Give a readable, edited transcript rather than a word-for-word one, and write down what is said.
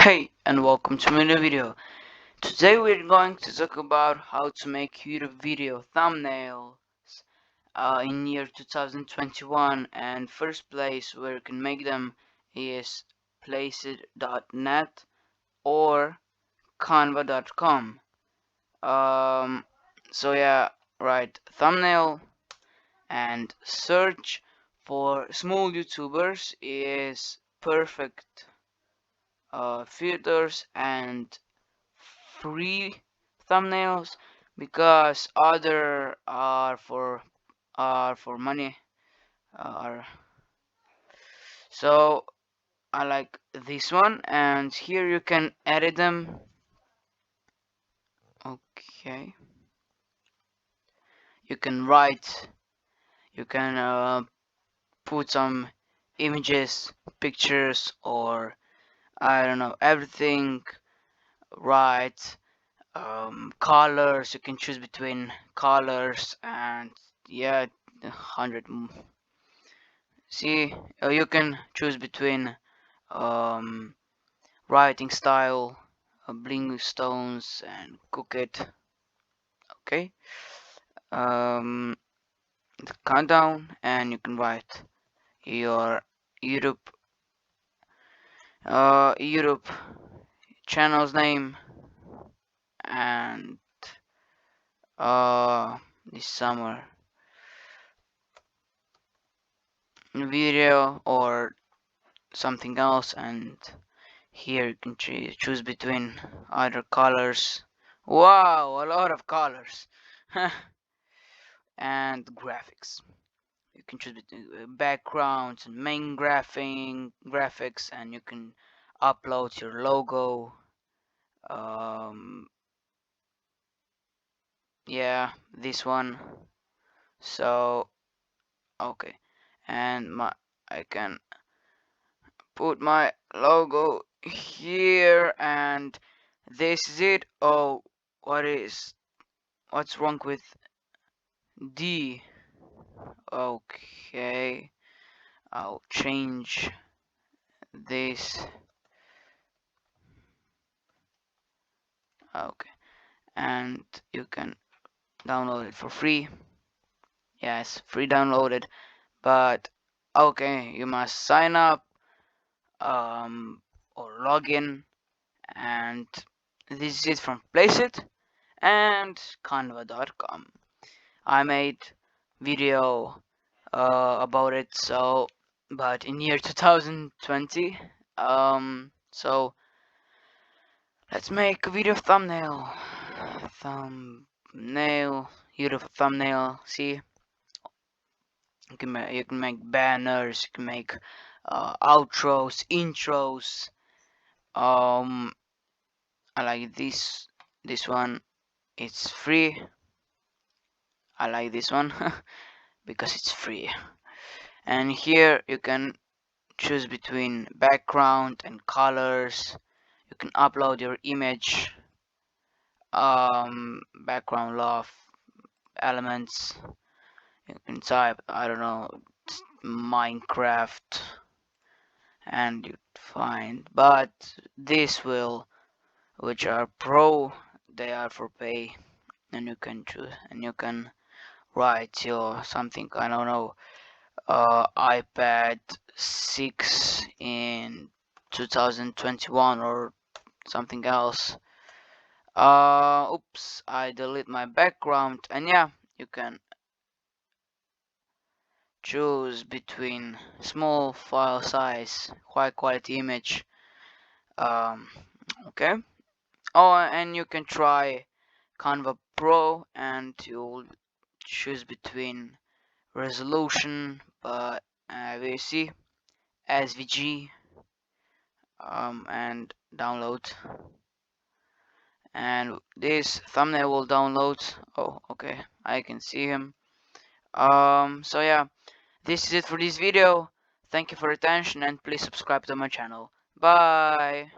Hey, and welcome to my new video. Today we're going to talk about how to make YouTube video thumbnails in year 2021, and first place where you can make them is placeit.net or canva.com. So yeah, write thumbnail and search for small YouTubers is perfect filters and free thumbnails because other are for money. Are so I like this one, and here you can edit them. Okay, you can write, you can put some images, pictures, or I don't know, everything. Right, colors, you can choose between colors, and yeah, 100. See, you can choose between um, writing style, bling stones, and cook it. Okay, um, the countdown, and you can write your YouTube YouTube channel's name, and this summer video or something else, and here you can choose between other colors. Wow, a lot of colors. And graphics. You can choose between backgrounds and main graphics, and you can upload your logo. Um, yeah, this one. So okay, and I can put my logo here, and this is it. Oh, what's wrong with D? Okay, I'll change this. Okay, and you can download it for free. Yes, free downloaded, but okay, you must sign up or log in, and this is it from Placeit and canva.com. I made video about it, so but in year 2020. So let's make a video thumbnail, YouTube thumbnail. See, you can make banners, you can make outros, intros. um I like this one. It's free. I like this one because it's free. And here you can choose between background and colors. You can upload your image, background love elements. You can type, I don't know, Minecraft, and you find, but this will, which are pro, they are for pay, and you can choose, and you can write your something, I don't know, iPad 6 in 2021 or something else. Oops, I delete my background, and yeah, you can choose between small file size, high quality image. um okay. Oh, and you can try Canva Pro, and you'll choose between resolution, but we see SVG, and download, and this thumbnail will download. Oh, okay, I can see him. So yeah, this is it for this video. Thank you for your attention, and please subscribe to my channel. Bye.